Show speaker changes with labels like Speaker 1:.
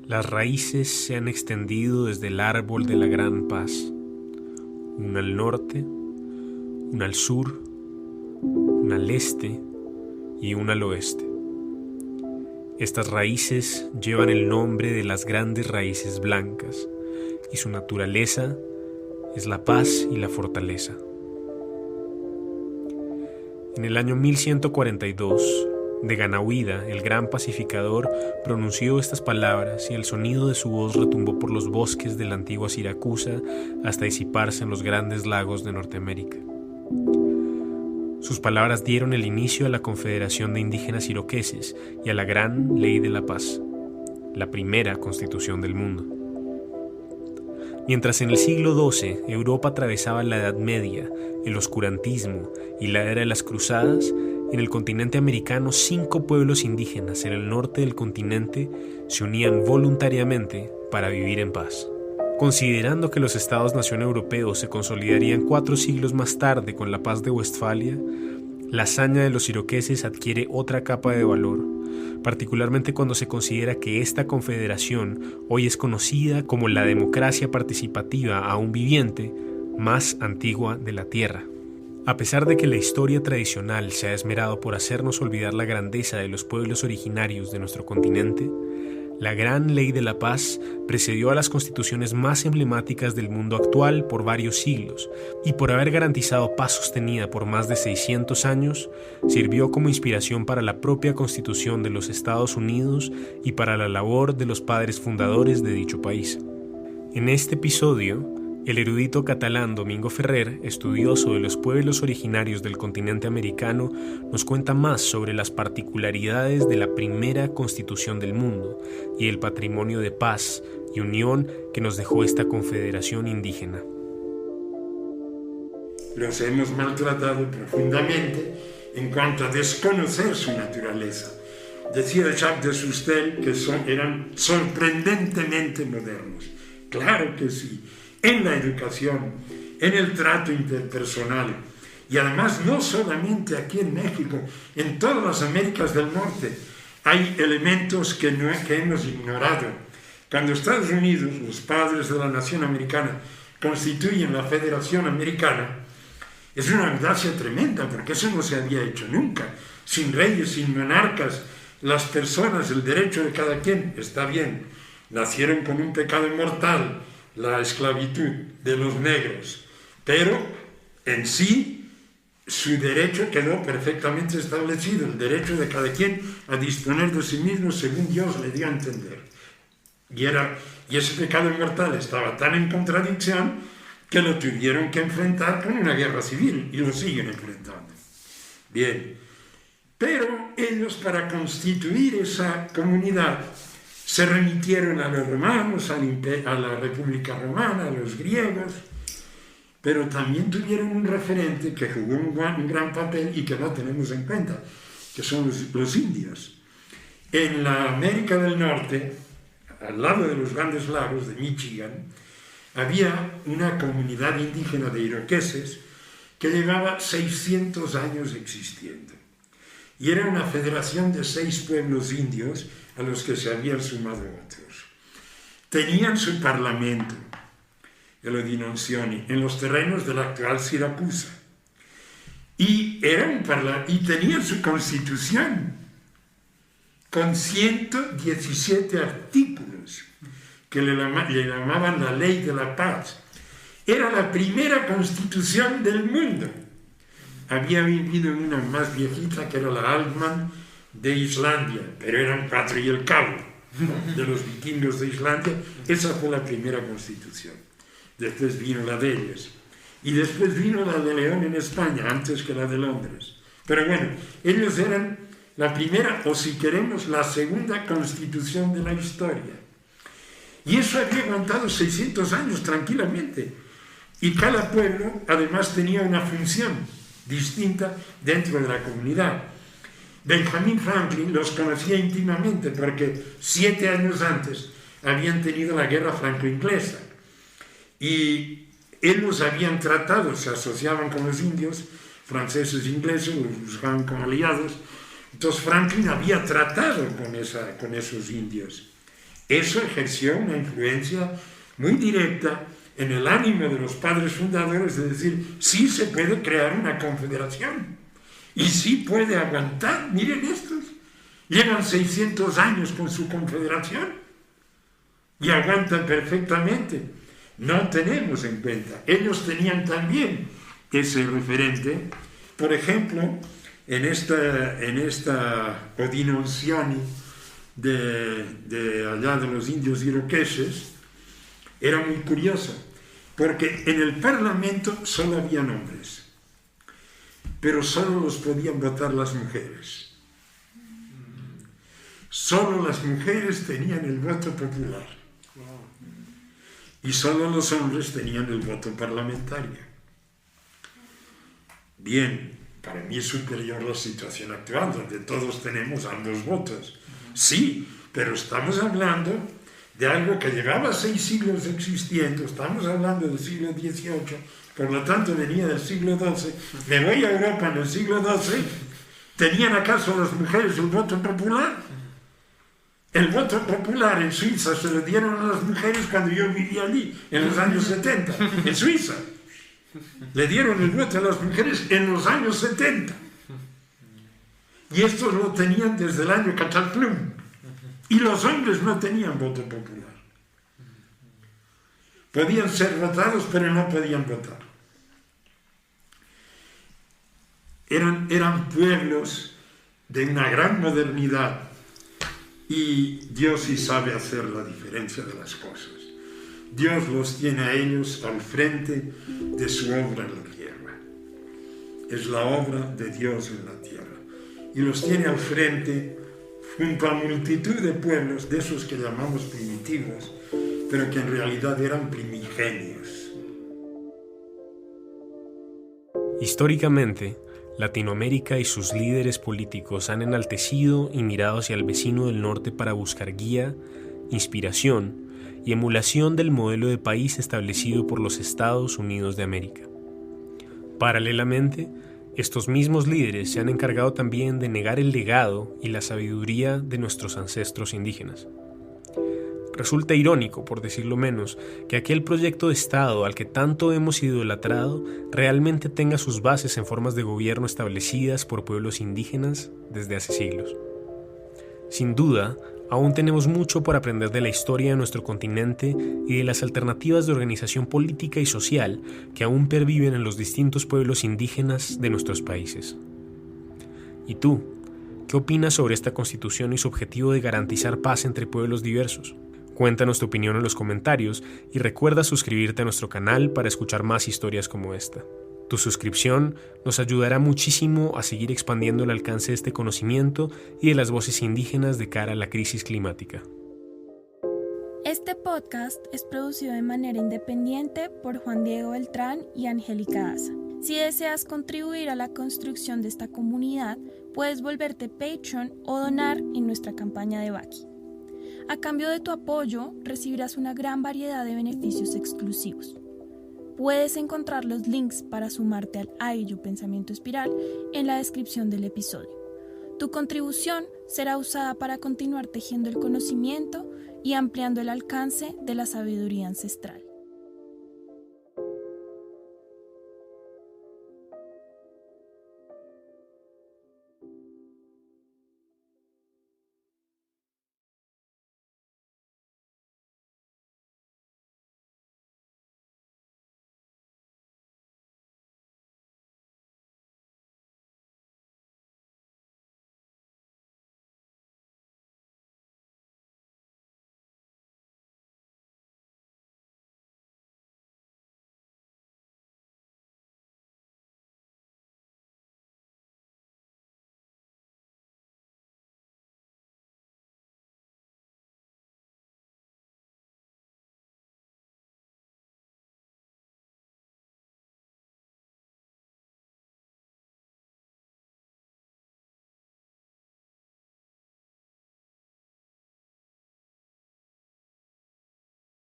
Speaker 1: Las raíces se han extendido desde el árbol de la gran paz, una al norte, una al sur, una al este y una al oeste. Estas raíces llevan el nombre de las grandes raíces blancas y su naturaleza es la paz y la fortaleza. En el año 1142, Deganahuida, el gran pacificador, pronunció estas palabras y el sonido de su voz retumbó por los bosques de la antigua Siracusa hasta disiparse en los grandes lagos de Norteamérica. Sus palabras dieron el inicio a la Confederación de Indígenas Iroqueses y a la Gran Ley de la Paz, la primera constitución del mundo. Mientras en el siglo XII Europa atravesaba la Edad Media, el oscurantismo y la era de las cruzadas, en el continente americano 5 pueblos indígenas en el norte del continente se unían voluntariamente para vivir en paz. Considerando que los Estados-nación europeos se consolidarían 4 siglos más tarde con la Paz de Westfalia, la hazaña de los iroqueses adquiere otra capa de valor, particularmente cuando se considera que esta confederación hoy es conocida como la democracia participativa aún viviente más antigua de la Tierra. A pesar de que la historia tradicional se ha esmerado por hacernos olvidar la grandeza de los pueblos originarios de nuestro continente, la Gran Ley de la Paz precedió a las constituciones más emblemáticas del mundo actual por varios siglos y por haber garantizado paz sostenida por más de 600 años, sirvió como inspiración para la propia Constitución de los Estados Unidos y para la labor de los padres fundadores de dicho país. En este episodio, el erudito catalán Domingo Ferrer, estudioso de los pueblos originarios del continente americano, nos cuenta más sobre las particularidades de la primera constitución del mundo y el patrimonio de paz y unión que nos dejó esta confederación indígena.
Speaker 2: Los hemos maltratado profundamente en cuanto a desconocer su naturaleza. Decía Jacques de Sustel que eran sorprendentemente modernos. Claro que sí. En la educación, en el trato interpersonal y además no solamente aquí en México, en todas las Américas del Norte hay elementos que hemos ignorado. Cuando Estados Unidos, los padres de la nación americana, constituyen la Federación Americana, es una audacia tremenda porque eso no se había hecho nunca. Sin reyes, sin monarcas, las personas, el derecho de cada quien, está bien, nacieron con un pecado mortal, la esclavitud de los negros, pero en sí su derecho quedó perfectamente establecido, el derecho de cada quien a disponer de sí mismo según Dios le dio a entender. Y ese pecado mortal estaba tan en contradicción que lo tuvieron que enfrentar con una guerra civil y lo siguen enfrentando. Bien, pero ellos para constituir esa comunidad se remitieron a los romanos, a la República Romana, a los griegos, pero también tuvieron un referente que jugó un gran papel y que no tenemos en cuenta, que son los indios. En la América del Norte, al lado de los grandes lagos de Michigan, había una comunidad indígena de iroqueses que llevaba 600 años existiendo. Y era una federación de 6 pueblos indios a los que se habían sumado otros. Tenían su parlamento, el Odinonsioni, en los terrenos de la actual Siracusa. Y tenían su constitución con 117 artículos que le llamaban la Ley de la Paz. Era la primera constitución del mundo. Había vivido en una más viejita que era la Altman de Islandia, pero eran 4 y el cabo de los vikingos de Islandia. Esa fue la primera constitución. Después vino la de ellos. Y después vino la de León en España, antes que la de Londres. Pero bueno, ellos eran la primera, o si queremos, la segunda constitución de la historia. Y eso había aguantado 600 años tranquilamente. Y cada pueblo, además, tenía una función distinta dentro de la comunidad. Benjamin Franklin los conocía íntimamente porque 7 años antes habían tenido la guerra franco-inglesa y él los habían tratado, se asociaban con los indios, franceses e ingleses, los buscaban como aliados. Entonces Franklin había tratado con esos indios Eso ejerció una influencia muy directa en el ánimo de los padres fundadores de decir, sí se puede crear una confederación y sí puede aguantar. Miren estos, llevan 600 años con su confederación y aguantan perfectamente. No tenemos en cuenta. Ellos tenían también ese referente. Por ejemplo, en esta Odinonciani de allá de los indios iroqueses, era muy curiosa, porque en el Parlamento solo había hombres, pero solo los podían votar las mujeres. Solo las mujeres tenían el voto popular y solo los hombres tenían el voto parlamentario. Bien, para mí es superior la situación actual, donde todos tenemos ambos votos. Sí, pero estamos hablando de algo que llevaba 6 siglos existiendo, estamos hablando del siglo XVIII, por lo tanto venía del siglo XII. Me voy a Europa en el siglo XII, ¿tenían acaso las mujeres el voto popular? El voto popular en Suiza se lo dieron a las mujeres cuando yo vivía allí, en los años 70, en Suiza. Le dieron el voto a las mujeres en los años 70. Y estos lo tenían desde el año Cataplum. Y los hombres no tenían voto popular. Podían ser votados, pero no podían votar. Eran pueblos de una gran modernidad. Y Dios sí sabe hacer la diferencia de las cosas. Dios los tiene a ellos al frente de su obra en la tierra. Es la obra de Dios en la tierra. Y los tiene al frente junto a multitud de pueblos, de esos que llamamos primitivos, pero que en realidad eran primigenios.
Speaker 1: Históricamente, Latinoamérica y sus líderes políticos han enaltecido y mirado hacia el vecino del norte para buscar guía, inspiración y emulación del modelo de país establecido por los Estados Unidos de América. Paralelamente, estos mismos líderes se han encargado también de negar el legado y la sabiduría de nuestros ancestros indígenas. Resulta irónico, por decirlo menos, que aquel proyecto de Estado al que tanto hemos idolatrado realmente tenga sus bases en formas de gobierno establecidas por pueblos indígenas desde hace siglos. Sin duda, aún tenemos mucho por aprender de la historia de nuestro continente y de las alternativas de organización política y social que aún perviven en los distintos pueblos indígenas de nuestros países. ¿Y tú? ¿Qué opinas sobre esta Constitución y su objetivo de garantizar paz entre pueblos diversos? Cuéntanos tu opinión en los comentarios y recuerda suscribirte a nuestro canal para escuchar más historias como esta. Tu suscripción nos ayudará muchísimo a seguir expandiendo el alcance de este conocimiento y de las voces indígenas de cara a la crisis climática.
Speaker 3: Este podcast es producido de manera independiente por Juan Diego Beltrán y Angélica Daza. Si deseas contribuir a la construcción de esta comunidad, puedes volverte Patreon o donar en nuestra campaña de Baki. A cambio de tu apoyo, recibirás una gran variedad de beneficios exclusivos. Puedes encontrar los links para sumarte al AIYU Pensamiento Espiral en la descripción del episodio. Tu contribución será usada para continuar tejiendo el conocimiento y ampliando el alcance de la sabiduría ancestral.